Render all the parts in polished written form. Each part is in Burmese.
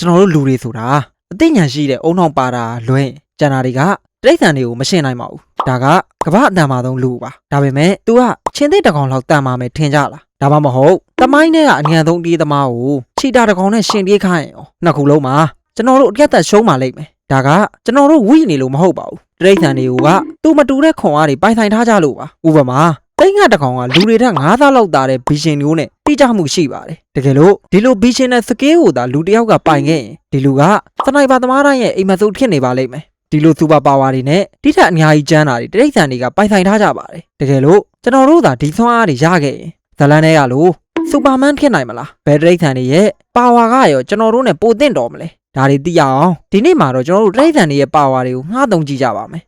ကျွန်တော်တို့လူတွေဆိုတာအသိဉာဏ်ရှိတဲ့အုံနောက်ပါတာလွင်ကျန်တာတွေကတိရစ္ဆာန်တွေကိုမရှင်းနိုင်ပါဘူးဒါကကမ္ဘာအတန်မာဆုံးလူပါဒါပေမဲ့ तू ကချင်းသိတကောင်လောက်တန်မာမယ်ထင်ကြလားဒါမှမဟုတ်တမိုင်းနဲ့ကအញ្ញံဆုံးပြေးသမားကိုခြိတာတကောင်နဲ့ရှင်ပြေးခိုင်းရောနှစ်ခုလုံးမှာကျွန်တော်တို့အပြတ်သက်ရှုံးပါလိမ့်မယ်ဒါကကျွန်တော်တို့ဝိနေလို့မဟုတ်ပါဘူးတိရစ္ဆာန်တွေက तू မတူတဲ့ခွန်အားတွေပိုင်ဆိုင်ထားကြလို့ပါဥပမာတိတ်ငါတကောင်ကလူတွေထက်9သားလောက်တာတဲ့ဘီရှင်မျိုးနဲ့တိကျမှုရှိပါတယ်တကယ်လို့ဒီလိုဘီရှင်နဲ့စကေးကိုသာလူတယောက်ကပိုင်ခဲ့ရင်ဒီလူကစနိုက်ပါသမားတိုင်းရဲ့အိမ်မက်စုဖြစ်နေပါလိမ့်မယ်ဒီလိုစူပါပါဝါတွေနဲ့တိထက်အများကြီးကျန်းတာတွေတိရစ္ဆာန်တွေကပိုင်ဆိုင်ထားကြပါတယ်တကယ်လို့ကျွန်တော်တို့သာဒီဆွမ်းအားတွေရခဲ့ရင်ဇလန်တွေကလို့စူပါမန်ဖြစ်နိုင်မလားဘယ်တိရစ္ဆာန်တွေရဲ့ပါဝါကရောကျွန်တော်တို့နဲ့ပိုသင့်တော်မလဲဒါတွေသိရအောင်ဒီနေ့မှာတော့ကျွန်တော်တို့တိရစ္ဆာန်တွေရဲ့ပါဝါတွေကိုငှားသုံးကြည့်ကြပါမယ်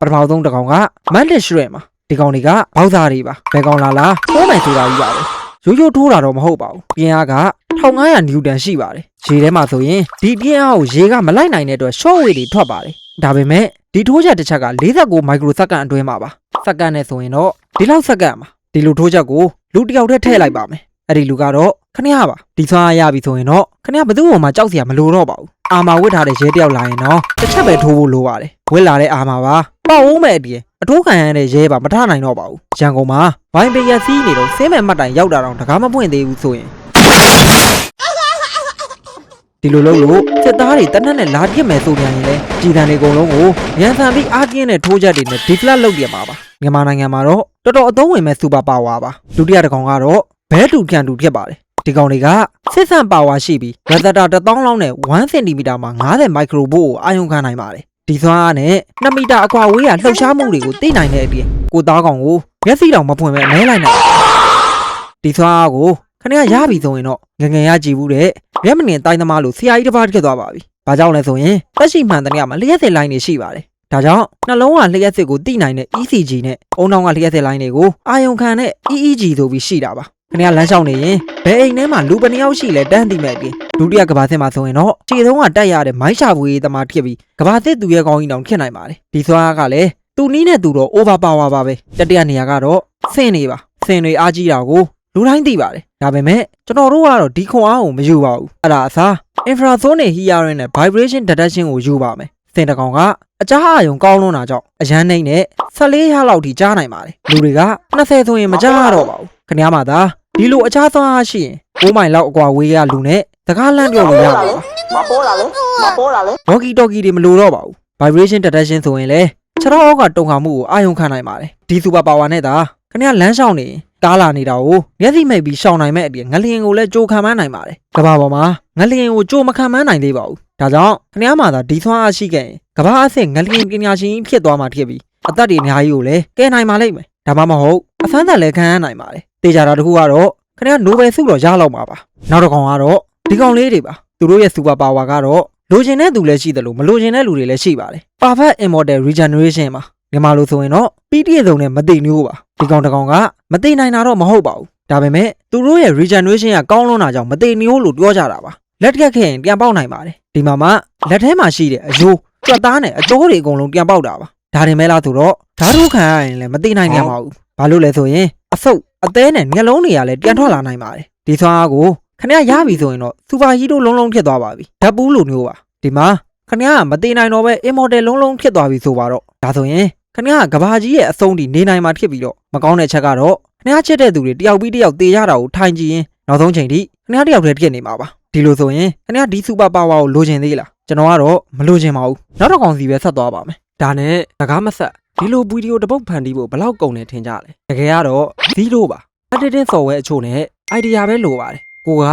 ပထမဆုံးတစ်ကောင်ကမတ်လက်ရွှဲ့မှာဒီကောင်တွေကဘောက်သားတွေပါဘယ်ကောင်လာထိုးမယ်ဆိုတာကြီးပါပဲရိုးရိုးထိုးတာတော့မဟုတ်ပါဘူးပြင်းအားက1500နျူတန်ရှိပါတယ်ရေထဲမှာဆိုရင်ဒီပြင်းအားကိုရေကမလိုက်နိုင်တဲ့အတွက် short wave တွေထွက်ပါတယ်ဒါပေမဲ့ဒီထိုးချက်တစ်ချက်က49မိုက်ခရိုစက္ကန့်အတွင်းမှာပါစက္ကန့်နဲ့ဆိုရင်တော့ဒီလောက်စက္ကန့်မှာဒီလိုထိုးချက်ကိုလူတစ်ယောက်တည်းထည့်လိုက်ပါမယ်အဲ့ဒီလူကတော့ခဏပါဒီဆွမ်းအားရပြီဆိုရင်တော့ခဏဘသူ့ပေါ်မှာကြောက်စရာမလိုတော့ပါဘူးအာမာဝစ်ထားတဲ့ရဲတယောက်လာရင်တော့တစ်ချက်ပဲထိုးဖို့လိုပါတယ်ဝစ်လာတဲ့အာမာပါပေါ့ဦးမဲ့အပြင်အထိုးခံရတဲ့ရဲပါမထနိုင်တော့ပါဘူးရန်ကုန်မှာဝိုင်းပရစီးနေတော့ဆင်းမဲ့မှတ်တိုင်ရောက်တာတော့တကားမပွင့်သေးဘူးဆိုရင်ဒီလိုလုပ်လို့စစ်သားတွေတနက်နဲ့လာပြစ်မယ်ဆိုပြန်ရင်လေကြည်တန်တွေအကုန်လုံးကိုရန်ဆန်ပြီးအားကင်းတဲ့ထိုးချက်တွေနဲ့ဒီဖလက်လုပ်ပြမှာပါမြန်မာနိုင်ငံမှာတော့တော်တော်အသုံးဝင်မဲ့စူပါပါဝါပါဒုတိယတစ်ကောင်ကတော့ဘဲတူပြန်တူဖြစ်ပါတယ်ဒီကောင်တွေကစစ်ဆန်ပါဝါရှိပြီးလက်သက်တာ1000လောက်နဲ့1 cm မှာ50မိုက်ခရိုဗို့ကိုအာရုံခံနိုင်ပါတယ်ဒီဆွမ်းအားနဲ့2မီတာအကွာဝေးရလှုပ်ရှားမှုတွေကိုသိနိုင်တဲ့အပြင်ကိုသားကောင်ကိုမျက်စိတောင်မဖွင့်ပဲအမဲလိုက်နိုင်ဒီဆွမ်းအားကိုခဏရပြီဆိုရင်တော့ငငယ်ရကြည့်ဘူးတဲ့မျက်မမြင်တိုင်းသမားလို့ဆရာကြီးတစ်ပါးဖြစ်သွားပါပြီ။ဘာကြောင့်လဲဆိုရင်တက်ရှိမှန်တဲ့နေရာမှာလျှက်စစ်လိုင်းတွေရှိပါတယ်။ဒါကြောင့်နှလုံးကလျှက်စစ်ကိုသိနိုင်တဲ့ ECG နဲ့အုံနောင်ကလျှက်စစ်လိုင်းတွေကိုအာရုံခံတဲ့ EEG ဆိုပြီးရှိတာပါ။ခဏလမ်းလျှောက်နေရင်ဘယ်အိမ်ထဲမှာလူပနှစ်ယောက်ရှိလဲတန်းသိမဲ့အပြင်ဒုတိယကဘာစစ်မှာဆိုရင်တော့ခြေသုံးကတက်ရတဲ့မိုင်းရှာဖွေးသမားဖြစ်ပြီးကဘာစစ်သူရဲ့ကောင်းကြီးတောင်ဖြစ်နိုင်ပါတယ်။ဒီဆွမ်းအားကလည်းသူနီးနဲ့သူတော့ over power ပါပဲ။တတိယနေရာကတော့ဆင်းနေပါ။ဆင်းတွေအားကြီးတာကိုလူတိုင်းသိပါတယ်ဒါပေမဲ့ကျွန်တော်တို့ကတော့ဒီခွန်အားကိုမယူပါဘူးအဲ့ဒါအစား infrasonic hearing နဲ့ vibration detection ကိုယူပါမယ်စင်တကောင်ကအကြားအယုံကောင်းလွန်းတာကြောင့်အရန်နှိမ့်နဲ့14ရလောက်ထိကြားနိုင်ပါတယ်လူတွေက20ဆိုရင်မကြားရတော့ပါဘူးခင်ဗျားမှသာဒီလိုအခြားသွားရှိရင်9မိုင်လောက်အကွာဝေးရလူနဲ့စကားလန့်ပြောလို့ရပါတယ်မပေါ်လာလေ walkie talkie တွေမလိုတော့ပါဘူး vibration detection ဆိုရင်လေခြေထောက်ကတုံခါမှုကိုအာရုံခံနိုင်ပါတယ်ဒီ super power နဲ့သာခင်ဗျားလမ်းလျှောက်နေကားလာနေတာကိုမျက်စိမိတ်ပြီးရှောင်နိုင်မဲ့အပြင်ငလျင်ကိုလည်းကြိုခံမနိုင်ပါတယ်ကဘာပေါ်မှာငလျင်ကိုကြိုမခံမနိုင်သေးပါဘူးဒါကြောင့်ခင်ဗျားမှာသာဒီဆွမ်းအားရှိခဲ့ရင်ကဘာအဆင့်ငလျင်ပညာရှင်ဖြစ်သွားမှာဖြစ်ပြီးအသက်တွေအများကြီးကိုလည်းကယ်နိုင်ပါလိမ့်မယ်ဒါမှမဟုတ်အဖမ်းသက်လည်းခံရနိုင်ပါတယ်တေချာတာတခုကတော့ခင်ဗျားနိုဘယ်ဆုတော့ရလောက်မှာပါနောက်တစ်ကောင်ကတော့ဒီကောင်လေးတွေပါသူတို့ရဲ့စူပါပါဝါကတော့လိုချင်တဲ့သူလည်းရှိတယ်လို့မလိုချင်တဲ့လူတွေလည်းရှိပါတယ် Perfect Immortal Regeneration မှာမြန်မာလိုဆိုရင်တော့ပြီးပြည့်စုံတဲ့မသိမျိုးပါဒီကောင်တစ်ကောင်ကမသိနိုင်တာတော့မဟုတ်ပါဘူးဒါပေမဲ့သူတို့ရဲ့ regeneration ကကောင်းလွန်းတာကြောင့်မသိမျိုးလို့ပြောကြတာပါလက်ထက်ခဲ့ရင်ပြန်ပေါက်နိုင်ပါတယ်ဒီမှာမှလက်ထဲမှာရှိတဲ့အယိုးကြွက်သားနဲ့အကျိုးတွေအကုန်လုံးပြန်ပေါက်တာပါဒါတင်မဲ့လားဆိုတော့ဓာတ်ထုခံရရင်လည်းမသိနိုင်ကြပါဘူးဘာလို့လဲဆိုရင်အဆုပ်အသေးနဲ့မျက်လုံးတွေကလည်းပြန်ထွက်လာနိုင်ပါတယ်ဒီဆွမ်းအားကိုခင်ဗျားရပြီဆိုရင်တော့စူပါဟီးရိုးလုံးလုံးဖြစ်သွားပါပြီဓာတ်ပူးလိုမျိုးပါဒီမှာခင်ဗျားကမသိနိုင်တော့ပဲ immortal လုံးလုံးဖြစ်သွားပြီဆိုပါတော့ဒါဆိုရင်ခင်ဗျားကကဘာကြီးရဲ့အဆုံးထိနေနိုင်မှာဖြစ်ပြီးတော့မကောင်းတဲ့ချက်ကတော့ခင်ဗျားချစ်တဲ့သူတွေတယောက်ပြီးတယောက်တေရတာကိုထိုင်ကြည့်ရင်နောက်ဆုံးချိန်ထိခင်ဗျားတယောက်တည်းဖြစ်နေမှာပါဒီလိုဆိုရင်ခင်ဗျားဒီစူပါပါဝါကိုလိုချင်သေးလားကျွန်တော်ကတော့မလိုချင်ပါဘူးနောက်တစ်ကောင်စီပဲဆက်သွားပါမယ်ဒါနဲ့စကားမဆက်ဒီလိုဗီဒီယိုတစ်ပုတ်ဖန်တီးဖို့ဘယ်လောက်ကုန်နေထင်ကြလဲတကယ်ကတော့ဇီးလိုပါ editing software အချို့နဲ့ idea ပဲလိုပါတယ်ကိုက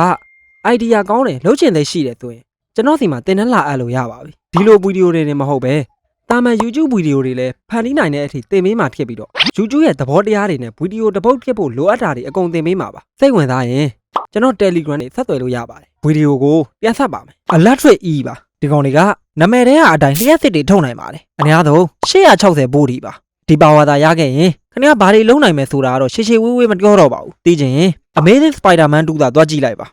idea ကောင်းတယ်လုပ်ချင်တဲ့ရှိတယ်ဆိုရင်ကျွန်တော်စီမှာတင်နှလာအပ်လို့ရပါပြီဒီလိုဗီဒီယိုတွေနဲ့မဟုတ်ပဲတာမန် YouTube ဗီဒီယိုတွေလည်းဖန်တီးနိုင်တဲ့အထိသင်ပေးမှာဖြစ်ပြီးတော့ YouTube ရဲ့သဘောတရားတွေနဲ့ဗီဒီယိုတစ်ပုတ်ဖြစ်ဖို့လိုအပ်တာတွေအကုန်သင်ပေးမှာပါစိတ်ဝင်စားရင်ကျွန်တော် Telegram နဲ့ဆက်သွယ်လို့ရပါတယ်ဗီဒီယိုကိုပြန်ဆက်ပါမယ် Electric E ပါဒီကောင်တွေကနာမည်ထဲကအတိုင်းလျှက်စစ်တွေထုတ်နိုင်ပါတယ်အများဆုံး860ဗို့ဒီပါဒီပါဝါသာရခဲ့ရင်ခင်ဗျားဘာတွေလုံးနိုင်မယ်ဆိုတာကတော့ရှေ့ရှေ့ဝေးဝေးမပြောတော့ပါဘူးသိချင်ရင် Amazing Spider-Man 2သာသွားကြည့်လိုက်ပါ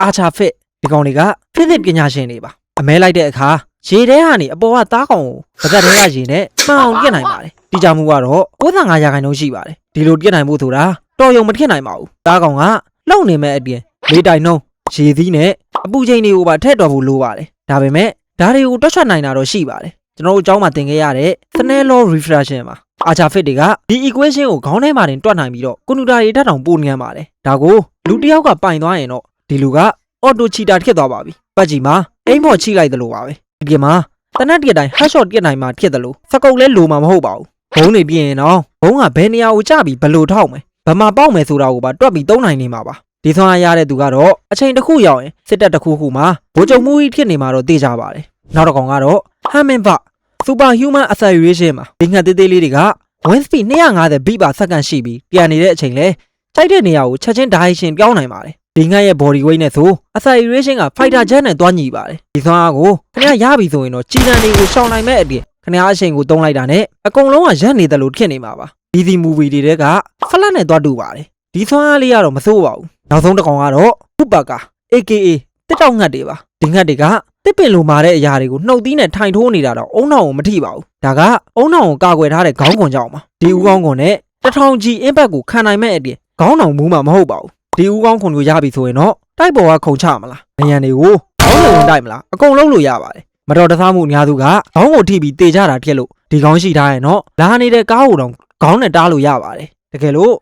Archer Fit ဒီကောင်တွေက physics ပညာရှင်တွေပါအမဲလိုက်တဲ့အခါ ရေထဲကနေအပေါ်ကသားကောင်ကိုပကတ်ထဲကရေနဲ့မှန်အောင်ပြစ်နိုင်ပါတယ်တိကျမှုကတော့95ရာခိုင်နှုန်းရှိပါတယ်ဒီလိုပြစ်နိုင်ဖို့ဆိုတာတော်ရုံမဖြစ်နိုင်ပါဘူးသားကောင်ကလုံနေမဲ့အပြင်လေးတိုင်နှုံးရေသီးနဲ့အပူချိန်တွေကိုပါထည့်တော်ဖို့လိုပါတယ်ဒါပေမဲ့ဒါတွေကိုတွက်ချက်နိုင်တာတော့ရှိပါတယ်ကျွန်တော်တို့အကြောင်းမှာသင်ခဲ့ရတဲ့ Snell law refraction မှာအာချာဖစ်တွေကဒီ equation ကိုခေါင်းထဲမှာတင်တွက်နိုင်ပြီးတော့ကွန်ပျူတာတွေထပ်တောင်ပို့နေရပါတယ်ဒါကိုလူတစ်ယောက်ကပိုင်သွားရင်တော့ဒီလူက auto cheater ဖြစ်သွားပါပြီပတ်ကြီးမှာအိမ်ဖို့ချိလိုက်တယ်လို့ပါပဲဒီပြင်မှာတနက်တည်းတိုင်း headshot ပြစ်နိုင်မှာဖြစ်တယ်လို့စကုတ်လဲလိုမှာမဟုတ်ပါဘူးဘုံနေပြရင်တော့ဘုံကဘယ်နေရာကိုကျပြီးဘယ်လိုထောက်မယ်ဘယ်မှာပေါက်မယ်ဆိုတာကိုပါတွက်ပြီးသုံးနိုင်နေမှာပါဒီဆွမ်းအားရတဲ့သူကတော့အချိန်တစ်ခုရောက်ရင်စစ်တပ်တစ်ခုခုမှာဗိုလ်ချုပ်မှုကြီးဖြစ်နေမှာတော့သိကြပါတယ်နောက်တစ်ကောင်ကတော့ Hummingbird Superhuman Acceleration မှာဒီငှက်သေးသေးလေးတွေက wind speed 250 beat per second ရှိပြီးပြန်နေတဲ့အချိန်လဲကြိုက်တဲ့နေရာကိုချက်ချင်း direction ပြောင်းနိုင်ပါတယ်ဒီငှက်ရဲ့ body weight နဲ့ဆို acceleration က fighter jet နဲ့တွားညီပါတယ်ဒီဆွမ်းအားကိုခင်ဗျားရပြီဆိုရင်တော့ကြီးတန်းတွေကိုရှောင်နိုင်မဲ့အပြင်ခင်ဗျားအချိန်ကိုသုံးလိုက်တာနဲ့အကုန်လုံးကရက်နေတယ်လို့ဖြစ်နေမှာပါဒီ movie တွေက flat နဲ့တွားတူပါတယ်ဒီဆွမ်းအားလေးကတော့မစိုးပါဘူးနောက်ဆုံးတစ်ကောင်ကတော့ Woodpecker AKA တစ်တောက်ငှက်တွေပါဒီငှက်တွေကတစ်ပင်လိုမာတဲ့အရာတွေကိုနှုတ်သီးနဲ့ထိုင်ထိုးနေတာတော့အုံနောက်ကိုမထိပါဘူးဒါကအုံနောက်ကိုကာကွယ်ထားတဲ့ခေါင်းခွန်ကြောင့်ပါဒီဦးခေါင်းခွန်နဲ့1000 G impact ကိုခံနိုင်မဲ့အပြင်ခေါင်းတောင်မူးမှာမဟုတ်ပါဘူးဒီဦးခေါင်းခွန်ကိုရပြီဆိုရင်တော့တိုက်ပေါ်ကခုန်ချမလားနေရန်တွေကိုခေါင်းလုံးတိုက်မလားအကုန်လုံးလို့ရပါတယ်မတော်တဆမှုအများစုကခေါင်းကိုထိပြီးတေကြတာဖြစ်လို့ဒီခေါင်းရှိထားရင်တော့လာနေတဲ့ကားကိုတော့ခေါင်းနဲ့တားလို့ရပါတယ်တကယ်လို့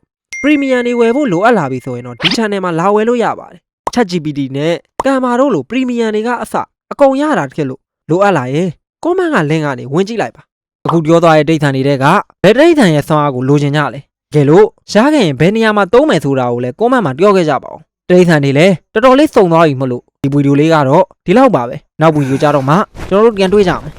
premium တွေဝယ်ဖို့လိုအပ်လာပြီဆိုရင်တော့ဒီ channel မှာလာဝယ်လို့ရပါတယ် ChatGPT နဲ့ကံမာတို့လို premium တွေကအစအကုန်ရတာဖြစ်လို့လိုအပ်လာရင် comment က link ကနေဝင်ကြည့်လိုက်ပါအခုပြောသွားတဲ့ဒိဋ္ဌာန်တွေကဘယ်ဒိဋ္ဌာန်ရဲ့ဆွမ်းအားကိုလိုချင်ကြလဲတကယ်လို့ရခဲ့ရင်ဘယ်နေရာမှာသုံးမယ်ဆိုတာကိုလည်း comment မှာပြောခဲ့ကြပါဦးဒိဋ္ဌာန်တွေလည်းတော်တော်လေးစုံသွားပြီမလို့ဒီဗီဒီယိုလေးကတော့ဒီလောက်ပါပဲနောက်ဗီဒီယိုကြတော့မှကျွန်တော်တို့ပြန်တွေ့ကြမယ်